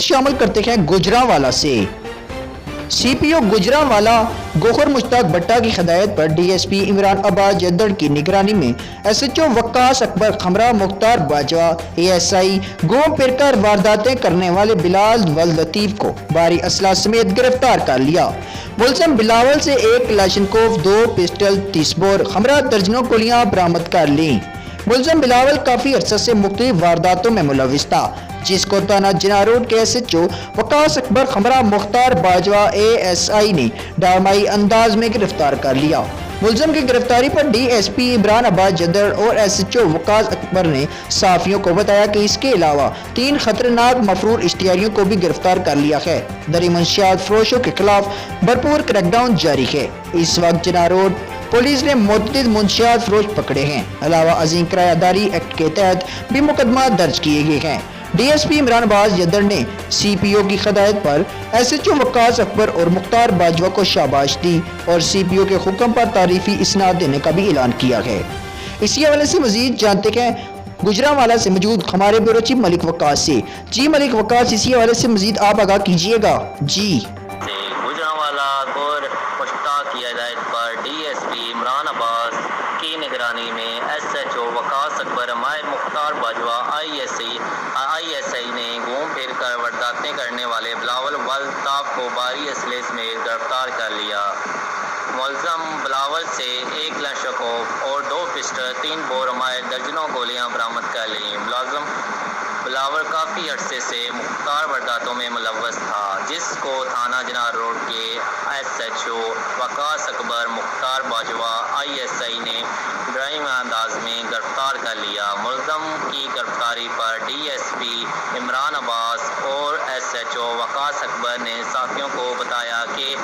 شامل کرتے ہیں گجرانوالہ سے۔ سی پی او گجرانوالہ گوہر مشتاق بٹا کی ہدایت پر D S P Imran Abbas Jadar کی نگرانی میں S H O Waqas Akbar Khamra Mukhtar Bajwa A S I گھوم پھر کر وارداتیں کرنے والے بلال واللطیف کو بھاری اسلحہ سمیت گرفتار کر لیا۔ ملزم بلاول سے 1 کلاشنکوف، 2 پسٹل، 30 بور، خمرہ درجنوں گولیاں برآمد کر لیں۔ ملزم بلاول کافی عرصہ سے مختلف وارداتوں میں ملوث تھا، جس کو تھانہ جناح روڈ کے S H O Waqas Akbar Khamra Mukhtar Bajwa A S I نے ڈرامائی انداز میں گرفتار کر لیا۔ ملزم کی گرفتاری پر D S P Imran Abbas جدڑ اور ایس ایچ او وقاص اکبر نے صحافیوں کو بتایا کہ اس کے علاوہ 3 خطرناک مفرور اشتہاریوں کو بھی گرفتار کر لیا ہے۔ دری منشیات فروشوں کے خلاف بھرپور کریک ڈاؤن جاری ہے۔ اس وقت جناح روڈ پولیس نے متعدد منشیات فروش پکڑے ہیں۔ علاوہ ازیں کرایہ داری ایکٹ کے تحت بھی مقدمات درج کیے گئے ہیں۔ D S P Imran Abbas جدڑ نے سی پی او کی ہدایت پر ایس ایچ او وقاص اکبر اور مختار باجوہ کو شاباش دی اور سی پی او کے حکم پر تعریفی اسناد دینے کا بھی اعلان کیا ہے۔ اسی حوالے سے مزید جانتے ہیں گجرانوالہ سے موجود ہمارے بیورو چیف ملک وقاص سے۔ جی ملک وقاص، اسی حوالے سے مزید آپ آگاہ کیجیے گا۔ جی گجرانوالہ گور مشتاق کی ہدایت پر ڈی ایس پی عمران عباس کی نگرانی میں ایس ایچ او وقاص اکبر ماہر مختار باجوہ آئی ایس آئی نے گھوم پھر کر وارداتیں کرنے والے بلاول واللطیف کو بھاری اسلحے سمیت گرفتار کر لیا۔ ملزم بلاول سے 1 کلاشنکوف اور 2 پسٹل، 3 بور ماہر درجنوں گولیاں برآمد کر لیں۔ ملزم بلاول کافی عرصے سے مختار وارداتوں میں ملوث تھا، جس کو تھانہ جناح روڈ کے S H O Waqas Akbar Mukhtar Bajwa I S I نے ڈرامائی انداز میں گرفتار کر لیا۔ ملزم کی گرفتاری پر ڈی ایس پی عمران عباس اور ایس ایچ او وقاص اکبر نے صحافیوں کو بتایا کہ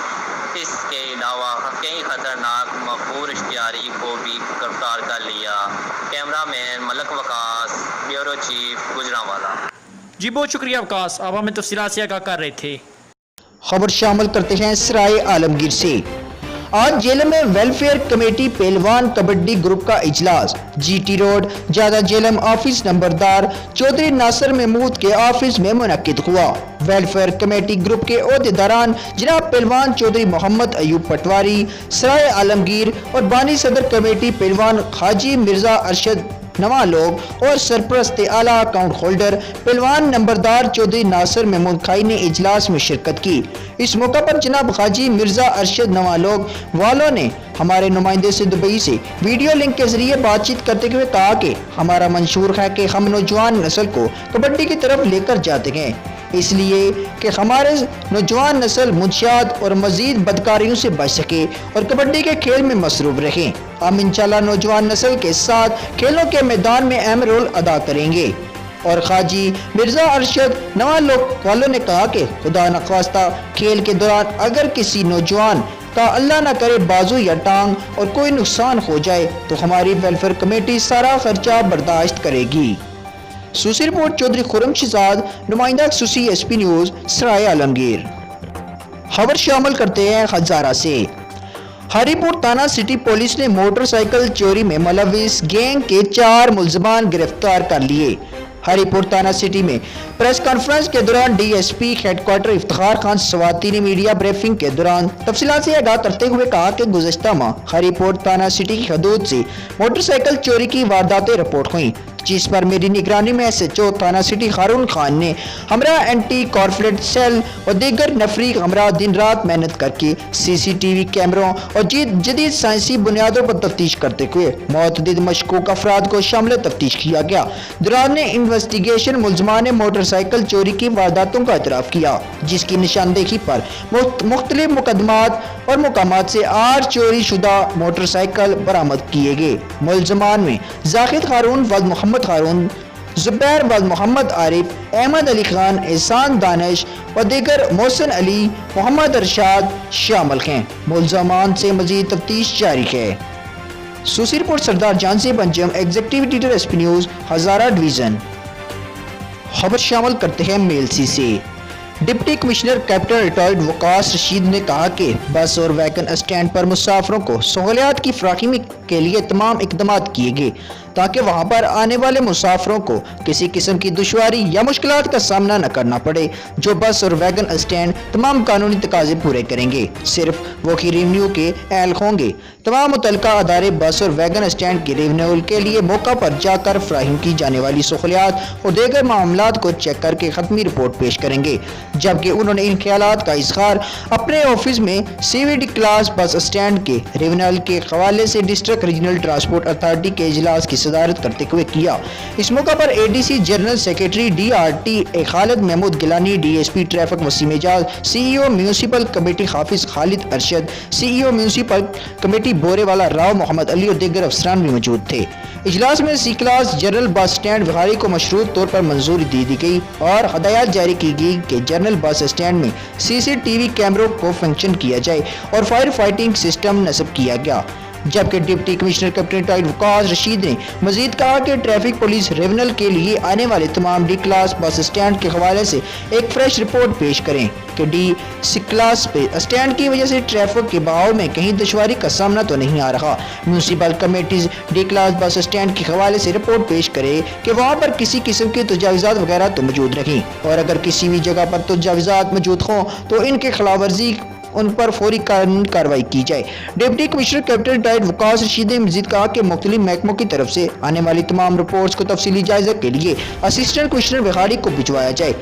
اس کے علاوہ کئی خطرناک مفرور اشتہاری کو بھی گرفتار کر لیا۔ کیمرہ مین ملک وقاص، بیورو چیف گجرانوالہ۔ جی بہت شکریہ وقاص، آپ ہمیں تفصیلات سے آگاہ کر رہے تھے۔ خبر شامل کرتے ہیں سرائے عالمگیر سے۔ آج جیلم میں ویلفیئر کمیٹی پہلوان کبڈی گروپ کا اجلاس جی ٹی روڈ جادہ جیلم آفس نمبردار چودھری ناصر محمود کے آفس میں منعقد ہوا۔ ویلفیئر کمیٹی گروپ کے عہدیداران جناب پہلوان چودھری محمد ایوب پٹواری سرائے عالمگیر اور بانی صدر کمیٹی پہلوان حاجی مرزا ارشد نواں لوگ اور سرپرست اعلیٰ اکاؤنٹ ہولڈر پہلوان نمبردار چودھری ناصر محمود کھائی نے اجلاس میں شرکت کی۔ اس موقع پر جناب حاجی مرزا ارشد نواں لوگ والوں نے ہمارے نمائندے سے دبئی سے ویڈیو لنک کے ذریعے بات چیت کرتے ہوئے کہا کہ ہمارا منشور ہے کہ ہم نوجوان نسل کو کبڈی کی طرف لے کر جاتے ہیں، اس لیے کہ ہمارے نوجوان نسل منشیات اور مزید بدکاریوں سے بچ سکے اور کبڈی کے کھیل میں مصروف رہیں۔ ہم انشاءاللہ نوجوان نسل کے ساتھ کھیلوں کے میدان میں اہم رول ادا کریں گے۔ اور حاجی مرزا ارشد نواں لوگ والوں نے کہا کہ خدا نخواستہ کھیل کے دوران اگر کسی نوجوان کا اللہ نہ کرے بازو یا ٹانگ اور کوئی نقصان ہو جائے تو ہماری ویلفیئر کمیٹی سارا خرچہ برداشت کرے گی۔ سوسی رپورٹ چودھری خرم شہزاد، نمائندہ سوسی ایس پی نیوز سرائے عالمگیر۔ خبر شامل کرتے ہیں ہزارہ سے۔ ہری پور تھانہ سٹی پولیس نے موٹر سائیکل چوری میں ملوث گینگ کے 4 ملزمان گرفتار کر لیے۔ ہری پور تھانہ سٹی میں پریس کانفرنس کے دوران D S P headquarter Iftikhar Khan Swati نے میڈیا بریفنگ کے دوران تفصیلات سے آگاہ کرتے ہوئے کہا کہ گزشتہ ماہ ہری پور تھانہ سٹی کی حدود سے موٹر سائیکل چوری کی وارداتیں رپورٹ ہوئیں، جس پر میری نگرانی میں ایس ایچ او تھانہ سٹی ہارون خان نے ہمراہ اینٹی کارپوریٹ سیل اور دیگر نفری ہمراہ دن رات محنت کر کے سی سی ٹی وی کیمروں اور جدید سائنسی بنیادوں پر تفتیش کرتے ہوئے متعدد مشکوک افراد کو شامل تفتیش کیا گیا۔ دوران انویسٹیگیشن ملزمان نے موٹر سائیکل چوری کی وارداتوں کا اعتراف کیا، جس کی نشاندہی پر مختلف مقدمات اور مقامات سے 8 چوری شدہ موٹر سائیکل برآمد کیے گئے۔ ملزمان میں زاہد ہارون ولد محمد ہارون، زبیر ولد محمد عارف، احمد علی خان، احسان دانش و دیگر محسن علی، محمد ارشاد شامل ہیں۔ ملزمان سے مزید تفتیش جاری ہے۔ سوسی رپورٹ سردار جان سے پنجم، executive editor S P news Hazara division. خبر شامل کرتے ہیں میلسی سے۔ Deputy commissioner captain retired Waqas Rashid نے کہا کہ بس اور ویگن اسٹینڈ پر مسافروں کو سہولیات کی فراہمی کے لیے تمام اقدامات کیے گئے ताकि वहां पर आने वाले मुसाफिरों को किसी किस्म की दुश्वारी या मुश्किलात का सामना न करना पड़े। जो बस और वैगन स्टैंड तमाम कानूनी तकाजे पूरे करेंगे, सिर्फ वो की रेवेन्यू के अहल होंगे। तमाम मुतलका अदारे बस और वैगन स्टैंड के रेवेन्यू के लिए मौका पर जाकर फराहम की जाने वाली सहूलियात और दीगर मामलात को चेक करके खत्मी रिपोर्ट पेश करेंगे। जबकि उन्होंने इन ख्यालात का इजहार अपने ऑफिस में CVD क्लास बस स्टैंड के रेवेन्यू के हवाले से डिस्ट्रिक्ट रीजनल ट्रांसपोर्ट अथॉरिटी के इजलास की सदारत करते हुए किया। इस मौका पर ADC general secretary DRT Khalid Mahmood Gilani, DSP traffic Waseem Ejaz, CEO municipal committee Hafiz Khalid Arshad, CEO municipal committee Burewala Rao Mohammad Ali और दीगर अफसरान भी मौजूद थे। इजलास में C class general bus stand Vehari को मशरूत तौर पर मंजूरी दे दी गई और हदायत जारी की गई कि जनरल बस स्टैंड में CCTV कैमरों को फंक्शन किया जाए और फायर फाइटिंग सिस्टम नस्ब किया गया। जबकि deputy commissioner captain Waqas Rashid ने मजीद कहा कि ट्रैफिक पुलिस रेवेन्यू के लिए आने वाले तमाम D क्लास बस स्टैंड के हवाले से एक फ्रेश रिपोर्ट पेश करें कि D क्लास स्टैंड की वजह से ट्रैफिक के बहाव में कहीं दुश्वारी का सामना तो नहीं आ रहा। Municipal committees D class bus stand के हवाले से रिपोर्ट पेश करे कि वहाँ पर किसी किस्म के तजावीज़ात वगैरह तो मौजूद नहीं, और अगर किसी भी जगह पर तजावीज़ात मौजूद हों तो इनके खिलाफ वर्जी उन पर फौरी कानूनी कार्रवाई की जाए। Deputy commissioner captain Waqas Rashid ने मजीद कहा कि मुख्तलिफ महकमों की तरफ से आने वाली तमाम रिपोर्ट्स को तफसीली जायजा के लिए असिस्टेंट कमिश्नर विहारी को भिजवाया जाए।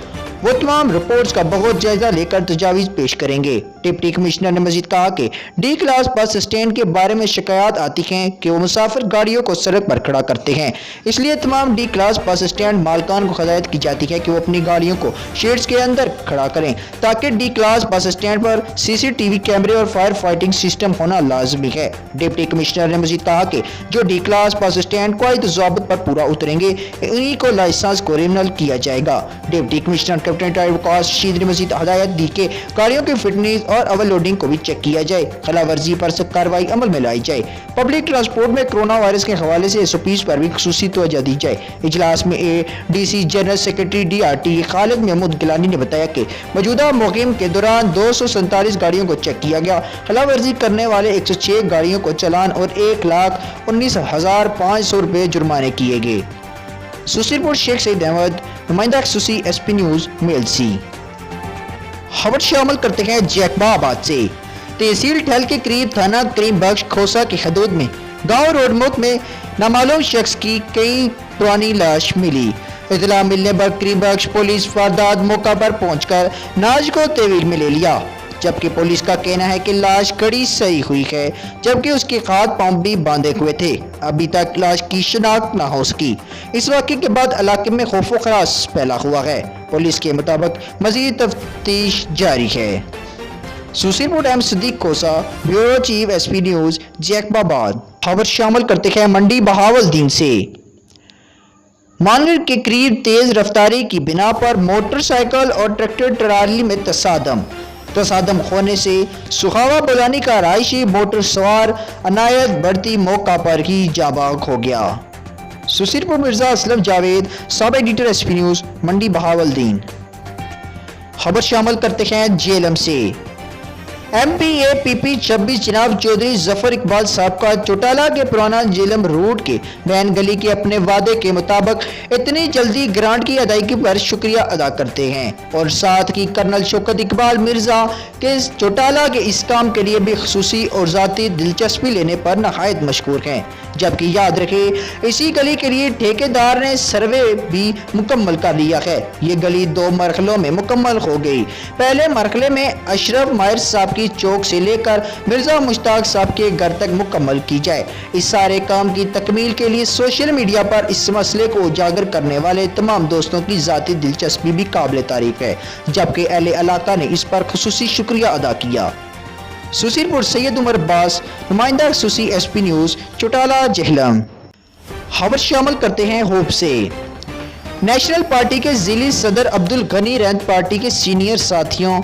वो तमाम रिपोर्ट्स का बहुत जायजा लेकर तजावीज़ पेश करेंगे। डिप्टी कमिश्नर ने मजीद कहा कि D क्लास बस स्टैंड के बारे में शिकायत आती हैं कि वो मुसाफिर गाड़ियों को सड़क पर खड़ा करते हैं, इसलिए तमाम D क्लास बस स्टैंड मालकान को हदायत की जाती है कि वो अपनी गाड़ियों को शेड्स के अंदर खड़ा करें ताकि D क्लास बस स्टैंड पर CCTV कैमरे और फायर फाइटिंग सिस्टम होना लाजमी है। डिप्टी कमिश्नर ने मजीद कहा कि जो D क्लास बस स्टैंड कायद ज़ाबित पर पूरा उतरेंगे उन्हीं को लाइसेंस को रिन्यूअल किया जाएगा। Deputy commissioner captain Waqas Rashid ने मजीद हदायत दी कि गाड़ियों की फिटनेस और ओवरलोडिंग को भी चेक किया जाए, खिलाफ वर्जी पर सख्त कार्रवाई अमल में लाई जाए। पब्लिक ट्रांसपोर्ट में कोरोना वायरस के हवाले से SOPs पर भी खुसूसी तवज्जो दी जाए। इजलास में ADC general secretary DRT Khalid Mahmood Gilani ने बताया कि मौजूदा मुहिम के दौरान 247 गाड़ियों को चेक किया गया। खिलाफ वर्जी करने वाले 106 गाड़ियों को चालान और 1,19,500 रुपये जुर्माने किए गए। सुसीरपुर शेख सईद अहमद, नुमाइंदा खसूसी SP न्यूज़ मेलसी। खबर शामिल करते हैं जैकबाबाद से। तहसील ठल के करीब थाना करीम बख्श खोसा की हदूद में गांव रोडमुख में नामालूम शख्स की कई पुरानी लाश मिली। इतला मिलने पर करीम बख्श पुलिस वारदात मौका पर पहुंचकर नाज को तहवील में ले लिया, जबकि पुलिस का कहना है कि लाश कड़ी सही हुई है, जबकि उसके हाथ पांव भी बांधे हुए थे। अभी तक लाश की शिनाख्त न हो सकी। इस वाक़े के बाद इलाके में खौफ व खराश फैला हुआ है। पुलिस के मुताबिक मजीद तफ्तीश जारी है। सुसीरपुर M Siddique Khosa, bureau chief SP news Jacobabad. खबर शामिल करते हैं मंडी बहावलदीन से। मानगढ़ के करीब तेज रफ्तारी की बिना पर मोटरसाइकिल और ट्रैक्टर ट्राली में तसादम होने से सुखावा बुलानी का रायशी मोटर सवार अनायत बढ़ती मौका पर ही जाबाग हो गया। सुसीरपुर Mirza Aslam Javed, sub editor SP news Mandi Bahauddin. खबर शामिल करते हैं जेलम से। MPAPP 26 जनाब चौधरी जफर इकबाल साहब का चौटाला के पुराना जेलम रूट के वैन गली के अपने वादे के मुताबिक इतनी जल्दी ग्रांट की अदायगी पर शुक्रिया अदा करते हैं और साथ ही कर्नल शौकत इकबाल मिर्जा के चौटाला के इस काम के लिए भी खसूसी और ज़ाती दिलचस्पी लेने पर नहायत मशकूर हैं। जबकि याद रखें, इसी गली के लिए ठेकेदार ने सर्वे भी मुकम्मल कर लिया है। ये गली 2 मरहलों में मुकम्मल हो गई। पहले मरहले में अशरफ माहिर साहब की चौक से लेकर मिर्जा मुश्ताक साहब के घर तक मुकम्मल की जाए। इस सारे काम की तकमील के लिए सोशल मीडिया पर इस मसले को उजागर करने वाले तमाम दोस्तों की ज़ाती दिलचस्पी भी काबिल तारीफ है, जबकि अहले इलाका ने इस पर खुसूसी शुक्रिया अदा किया। सुसीरपुर सैयद उमर अब्बास, नुमाइंदा खसूसी SP न्यूज़ चौटाला जहलम। खबर शामिल करते हैं होप से। नेशनल पार्टी के जिली सदर अब्दुल गनी रैंत पार्टी के सीनियर साथियों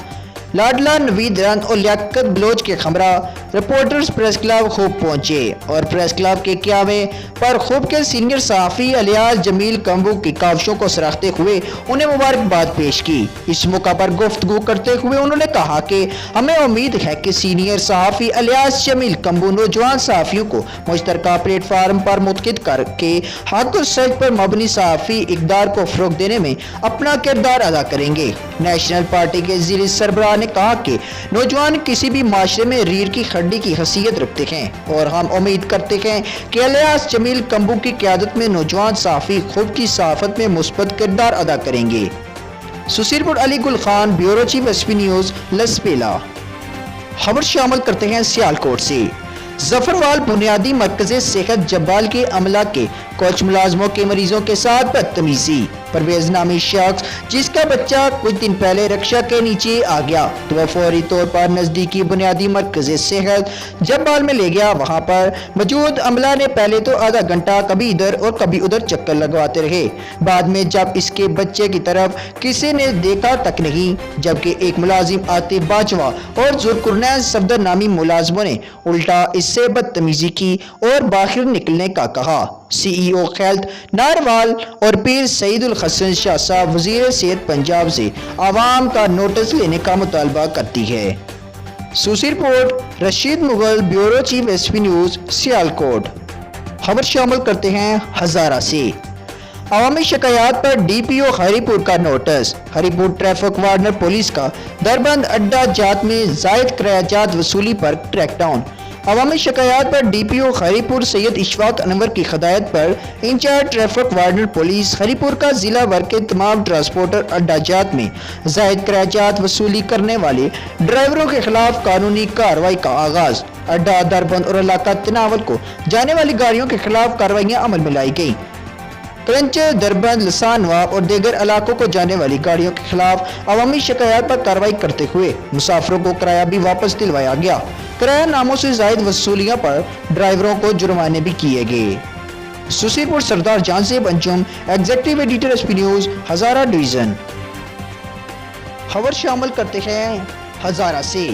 लाडला नवीद रैंत और लियाकत बलोच के हमरा रिपोर्टर्स प्रेस क्लब खूब पहुंचे और प्रेस क्लब के क़यामे पर खूब के सीनियर सहाफ़ी अलियास जमील कम्बू की काविशों को सराहते हुए उन्हें मुबारकबाद पेश की। इस मौका पर गुफ्तगू करते हुए उन्होंने कहा कि हमें उम्मीद है कि सीनियर सहाफ़ी अलियास जमील कम्बू नौजवान सहाफ़ियों को मुश्तरका प्लेटफार्म पर मुतक़िद करके हक़ और सच पर मबनी सहाफ़ी इक़दार को फ़रोग़ देने में अपना किरदार अदा करेंगे। नेशनल पार्टी के ज़ीरी सरबराह ने कहा कि नौजवान किसी भी माशरे में रीढ़ की हड्डी की हैसियत रखते हैं और हम उम्मीद करते हैं कि अलियास जमील कम्बू की क़यादत में नौजवान सहाफ़ी खुद की सहाफ़त में मुस्बत किरदार अदा करेंगे। सुसीरपुर Ali Gul Khan, bureau chief SP news, Lasbela. खबर शामिल करते हैं सियालकोट से। जफरवाल बुनियादी मरकज़ सेहत जब्बाल के अमला के कुछ मुलाजमों के मरीजों के साथ बदतमीजी। परवेज नामी शख्स जिसका बच्चा कुछ दिन पहले रक्षा के नीचे आ गया तो वह फौरी तौर पर नज़दीकी बुनियादी मरकज़ सेहत जब्बाल में ले गया। वहां पर मौजूद अमला ने पहले तो आधा घंटा कभी इधर और कभी उधर चक्कर लगवाते रहे। बाद में जब इसके बच्चे की तरफ किसी ने देखा तक नहीं, जबकि एक मुलाजिम आतिफ बाजवा और जुल्कुरनैन सफदर नामी मुलाजमों ने उल्टा इससे बदतमीजी की और बाहर निकलने का कहा। CEO हेल्थ नारवाल और पीर सईदुल हसन शाह साहब वजीर सेहत पंजाब से आवाम का नोटिस लेने का मुतालबा करती है। सुसीरपोर्ट Rashid Mughal, bureau chief SP news, Sialkot. खबर शामिल करते हैं हज़ारा से। अवामी शिकायत पर DPO हरीपुर का नोटिस। हरीपुर ट्रैफिक वार्डनर पुलिस का दरबंद अड्डा जात में जायद किरायाजात वसूली पर क्रैकडाउन। अवामी शिकायत पर DPO हरीपुर सैयद इशफाक अनवर की हिदायत पर इंचार्ज ट्रैफिक वार्डनर पुलिस हरीपुर का जिला भर के तमाम ट्रांसपोर्टर अड्डा जात में जायद किरायाजात वसूली करने वाले ड्राइवरों के खिलाफ कानूनी कार्रवाई का आगाज। अड्डा दरबंद और इलाका तनावल को जाने वाली गाड़ियों के खिलाफ कार्रवाइयाँ अमल में लाई गई। क्रंच, दरबंद, लसानवा और दीगर इलाकों को जाने वाली गाड़ियों के खिलाफ अवामी शिकायत पर कार्रवाई करते हुए मुसाफिरों को किराया भी वापस दिलवाया गया। किराया नामों से जायद वसूलियों पर ड्राइवरों को जुर्माने भी किए गए। सुसीरपुर Sardar Jahanzeb Anjum, executive editor SP news, Hazara division. खबर शामिल करते हैं हज़ारा से।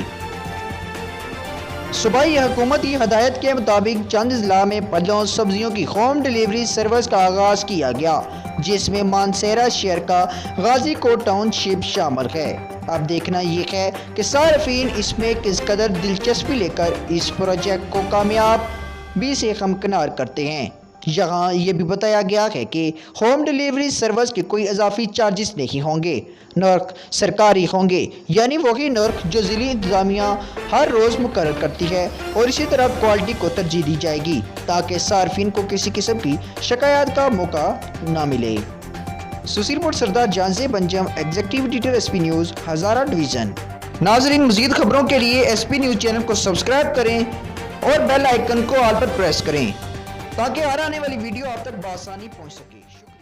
सूबाई हुकूमत की हदायत के मुताबिक चंद जिला में फलों सब्जियों की होम डिलीवरी सर्विस का आगाज किया गया, जिसमें मानसेरा शहर का गाजी कोट टाउनशिप शामिल है। अब देखना यह है कि सार्फिन इसमें किस कदर दिलचस्पी लेकर इस प्रोजेक्ट को कामयाबी से हमकिनार करते हैं। यहाँ ये भी बताया गया है कि होम डिलीवरी सर्विस के कोई इजाफी चार्जेस नहीं होंगे, नर्ख सरकारी होंगे, यानी वही नर्ख जो ज़िली इंतज़ामिया हर रोज़ मुकर्रर करती है, और इसी तरह क्वालिटी को तरजीह दी जाएगी ताकि सार्फिन को किसी किस्म की शिकायत का मौका ना मिले। सुसीरपुर Sardar Jahanzeb Anjum, executive editor SP news, Hazara division. नाजरीन, मज़ीद खबरों के लिए एसपी न्यूज़ चैनल को सब्सक्राइब करें और बेल आइकन को ऑल पर प्रेस करें ताकि हर आने वाली वीडियो आप तक बआसानी पहुंच सके।